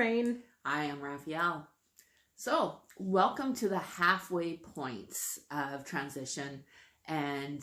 Lorraine. I am Raphael. So, welcome to the halfway point of transition, and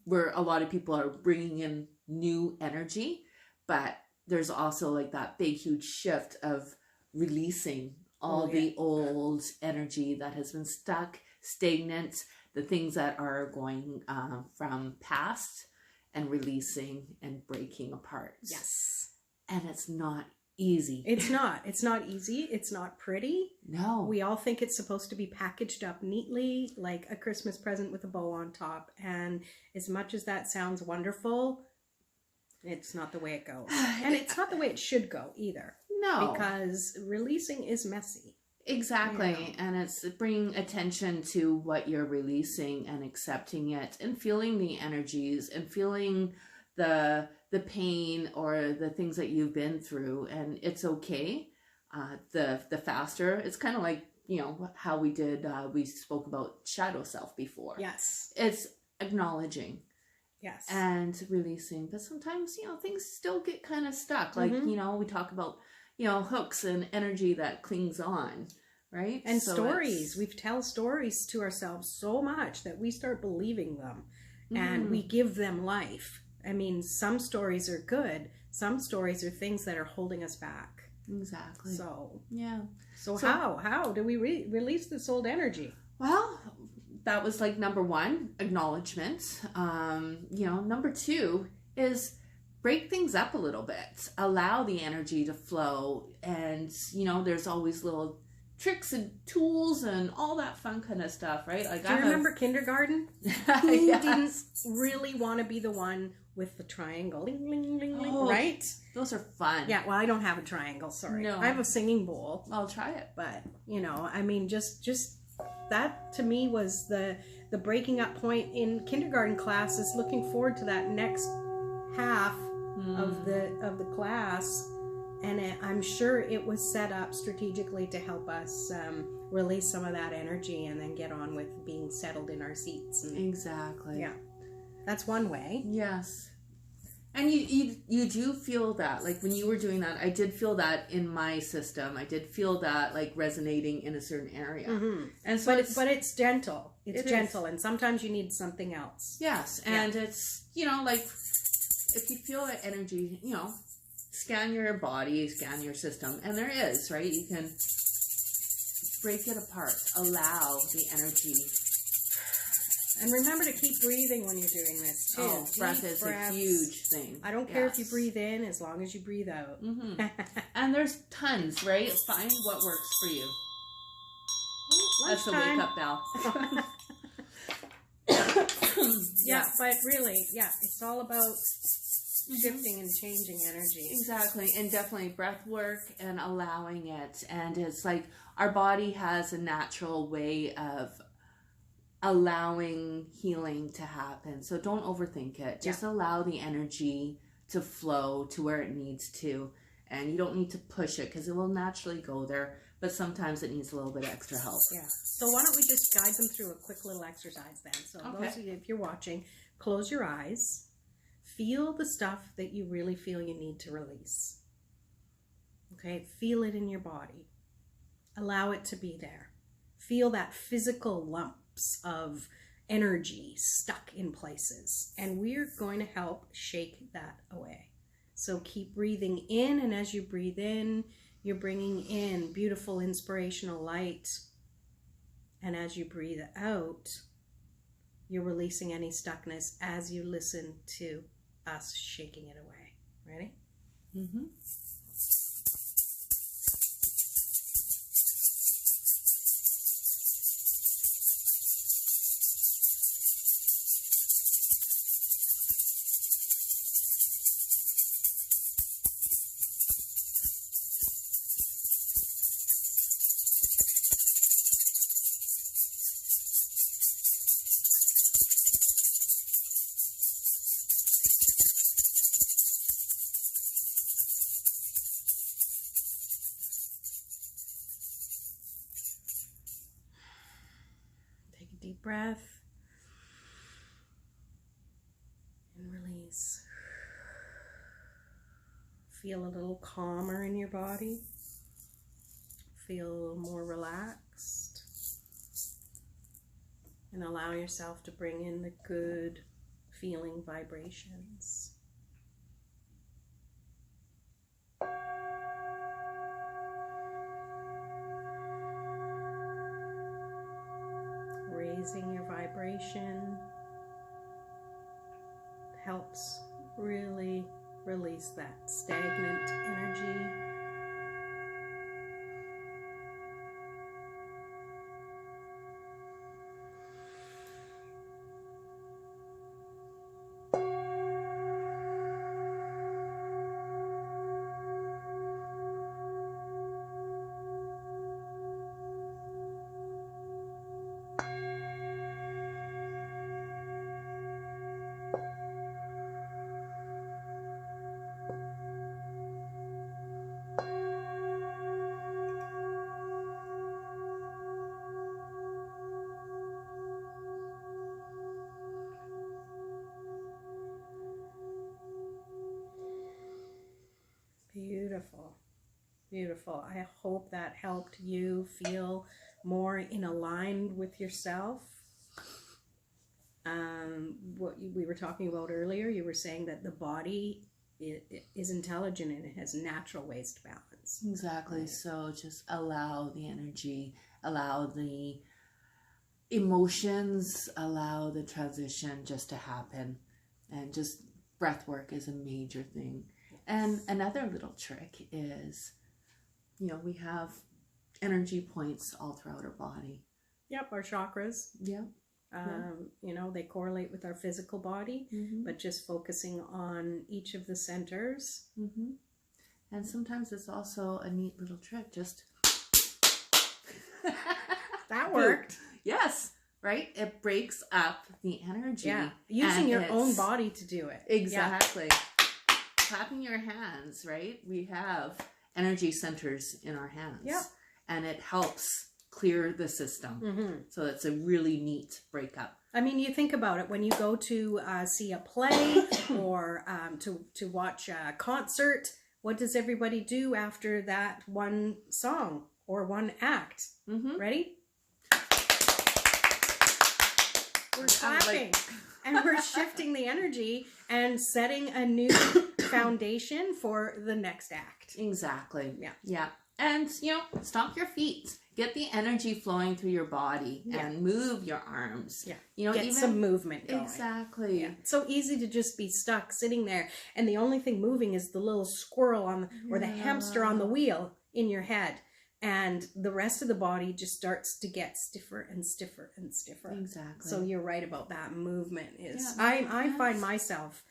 where a lot of people are bringing in new energy, but there's also like that big, huge shift of releasing all the old energy that has been stuck, stagnant, the things that are going from past and releasing and breaking apart. Yes. And it's not easy. It's not easy. It's not pretty. No. We all think it's supposed to be packaged up neatly, like a Christmas present with a bow on top. And as much as that sounds wonderful, it's not the way it goes. And it's not the way it should go either. No. Because releasing is messy. Exactly. And it's bringing attention to what you're releasing and accepting it and feeling the energies and feeling the pain or the things that you've been through, and it's okay. The faster, it's kind of like, you know, how we spoke about shadow self before. Yes. It's acknowledging. Yes. And releasing. But sometimes, you know, things still get kind of stuck. Like, you know, we talk about, you know, hooks and energy that clings on, right? And so stories. We tell stories to ourselves so much that we start believing them and we give them life. I mean, some stories are good. Some stories are things that are holding us back. Exactly. So, yeah. So how do we release this old energy? Well, that was like number one, acknowledgement. You know, number two is break things up a little bit. Allow the energy to flow. And, you know, there's always little tricks and tools and all that fun kind of stuff, right? Like, do you remember kindergarten? Who didn't really want to be the one with the triangle? Ling, ling, ling, ling, right? Those are fun. Yeah, well, I don't have a triangle, sorry. No. I have a singing bowl. I'll try it. But, you know, I mean, just that to me was the breaking up point in kindergarten classes, looking forward to that next half of the class. And I'm sure it was set up strategically to help us release some of that energy and then get on with being settled in our seats. And, exactly. Yeah. That's one way. Yes. And you do feel that, like when you were doing that, I did feel that in my system. I did feel that like resonating in a certain area. And so but it's gentle. It's gentle. And sometimes you need something else. Yes. And it's, you know, like if you feel that energy, you know, scan your body, scan your system. And there is, right? You can break it apart. Allow the energy. And remember to keep breathing when you're doing this, too. Oh, breath is a huge thing. I don't care if you breathe in, as long as you breathe out. And there's tons, right? Find what works for you. That's the wake-up bell. Yeah, but really, it's all about shifting and changing energy. Exactly. And definitely breath work and allowing it. And it's like our body has a natural way of allowing healing to happen. So don't overthink it. Just allow the energy to flow to where it needs to. And you don't need to push it because it will naturally go there. But sometimes it needs a little bit of extra help. Yeah. So why don't we just guide them through a quick little exercise then. So those of you, if you're watching, close your eyes. Feel the stuff that you really feel you need to release. Okay? Feel it in your body. Allow it to be there. Feel that physical lump of energy stuck in places, and we're going to help shake that away. So keep breathing in, and as you breathe in, you're bringing in beautiful inspirational light, and as you breathe out, you're releasing any stuckness as you listen to us shaking it away. Ready? Deep breath and release. Feel a little calmer in your body. feel more relaxed. And allow yourself to bring in the good feeling vibrations. Raising your vibration helps really release that stagnant energy. Beautiful. Beautiful. I hope that helped you feel more in aligned with yourself. What we were talking about earlier, you were saying that the body is intelligent and it has natural ways to balance. Exactly. So just allow the energy, allow the emotions, allow the transition just to happen. And just breath work is a major thing. And another little trick is, we have energy points all throughout our body. Yep, our chakras. Yep. They correlate with our physical body, but just focusing on each of the centers. And sometimes it's also a neat little trick. Just that worked. Yes. Right? It breaks up the energy. Yeah. Using your own body to do it. Exactly. Yeah. Clapping your hands, right? We have energy centers in our hands. Yep. And it helps clear the system. So it's a really neat breakup. I mean, you think about it, when you go to see a play or to watch a concert, what does everybody do after that one song or one act? Ready? We're clapping and we're shifting the energy and setting a new foundation for the next act. Exactly. Yeah. Yeah. And, stomp your feet. Get the energy flowing through your body and move your arms. Yeah. Get some movement going. Exactly. Yeah. It's so easy to just be stuck sitting there and the only thing moving is the little squirrel or the hamster on the wheel in your head. And the rest of the body just starts to get stiffer and stiffer and stiffer. Exactly. So you're right about that. Movement is. I find myself,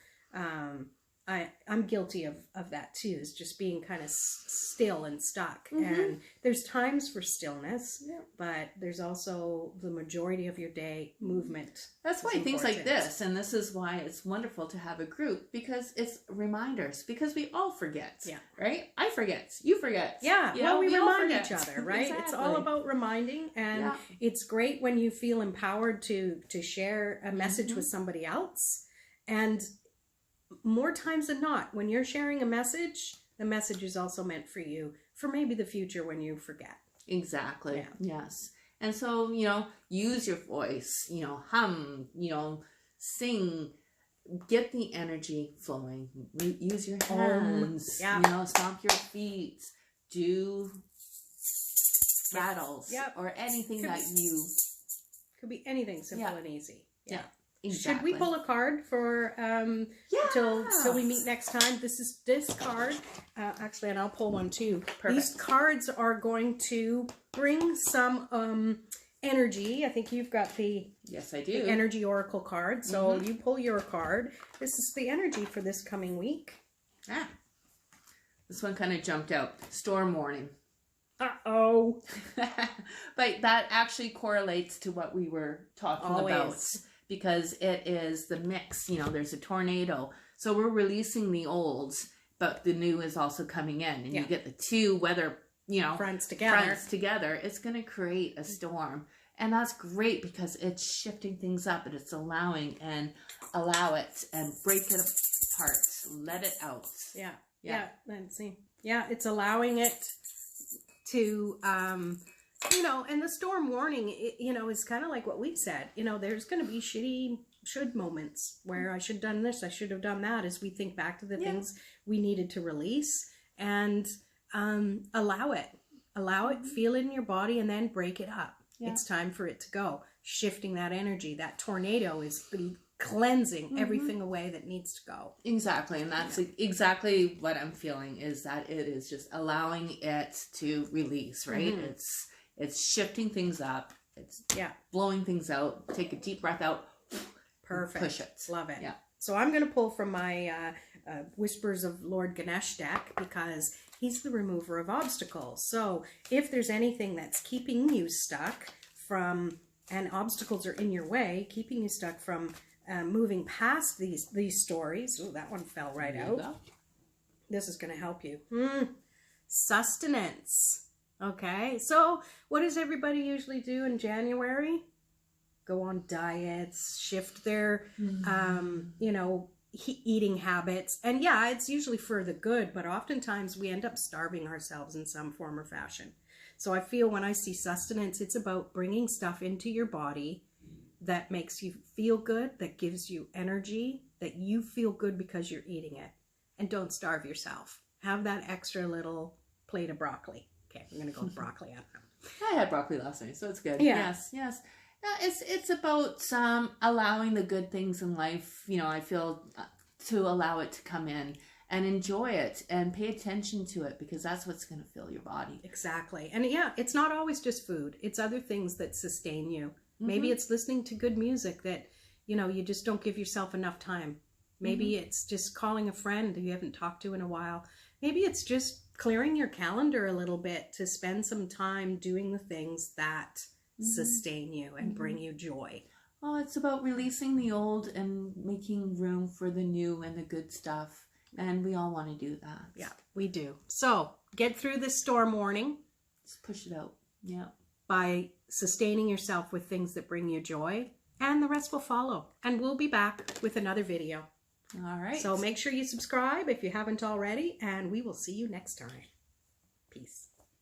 I'm guilty of that too. Is just being kind of still and stuck. And there's times for stillness, but there's also the majority of your day movement. That's why things like this, and this is why it's wonderful to have a group, because it's reminders. Because we all forget. Yeah. Right. I forget. You forget. Yeah. Well, we remind each other, right? Exactly. It's all about reminding, and it's great when you feel empowered to share a message with somebody else, and more times than not, when you're sharing a message, the message is also meant for you for maybe the future when you forget. Exactly. Yeah. Yes. And so, use your voice, hum, sing, get the energy flowing, use your hands, stomp your feet, do rattles or anything could be anything simple and easy. Yeah. Exactly. Should we pull a card for till we meet next time? This card, actually, and I'll pull one too. Perfect. These cards are going to bring some energy. I think you've got the I do. The energy oracle card. So you pull your card. This is the energy for this coming week. This one kind of jumped out. Storm warning. Uh-oh. But that actually correlates to what we were talking about. Because it is the mix, there's a tornado. So we're releasing the old, but the new is also coming in. And you get the two weather, fronts together. It's going to create a storm. And that's great because it's shifting things up and it's allowing and allow it and break it apart. Let it out. Yeah. Let's see. Yeah, it's allowing it to, you know, and the storm warning, you know, is kind of like what we said. You know, there's going to be should moments where I should have done this, I should have done that, as we think back to the things we needed to release, and allow it, feel it in your body, and then break it up. It's time for it to go. Shifting that energy. That tornado is cleansing everything away that needs to go. Exactly. And that's exactly what I'm feeling, is that it is just allowing it to release, right? It's shifting things up. It's blowing things out. Take a deep breath out. Perfect. Push it. Love it. Yeah. So I'm going to pull from my Whispers of Lord Ganesh deck, because he's the remover of obstacles. So if there's anything that's keeping you stuck from, and obstacles are in your way, keeping you stuck from moving past these stories. Oh, that one fell right out. This is going to help you. Sustenance. Okay. So what does everybody usually do in January? Go on diets, shift their, you know, eating habits. And yeah, it's usually for the good, but oftentimes we end up starving ourselves in some form or fashion. So I feel when I see sustenance, it's about bringing stuff into your body that makes you feel good, that gives you energy, that you feel good because you're eating it. And don't starve yourself. Have that extra little plate of broccoli. Okay, I'm going to go with broccoli. I don't know. I had broccoli last night, so it's good. Yeah. Yes. It's about allowing the good things in life, you know, I feel, to allow it to come in and enjoy it and pay attention to it, because that's what's going to fill your body. Exactly. And yeah, it's not always just food. It's other things that sustain you. Maybe it's listening to good music that, you know, you just don't give yourself enough time. Maybe it's just calling a friend who you haven't talked to in a while. Maybe it's just clearing your calendar a little bit to spend some time doing the things that sustain you and bring you joy. Oh, it's about releasing the old and making room for the new and the good stuff. And we all want to do that. Yeah, we do. So get through this storm warning. Just push it out. Yeah. By sustaining yourself with things that bring you joy, and the rest will follow. And we'll be back with another video. All right. So make sure you subscribe if you haven't already, and we will see you next time. Peace.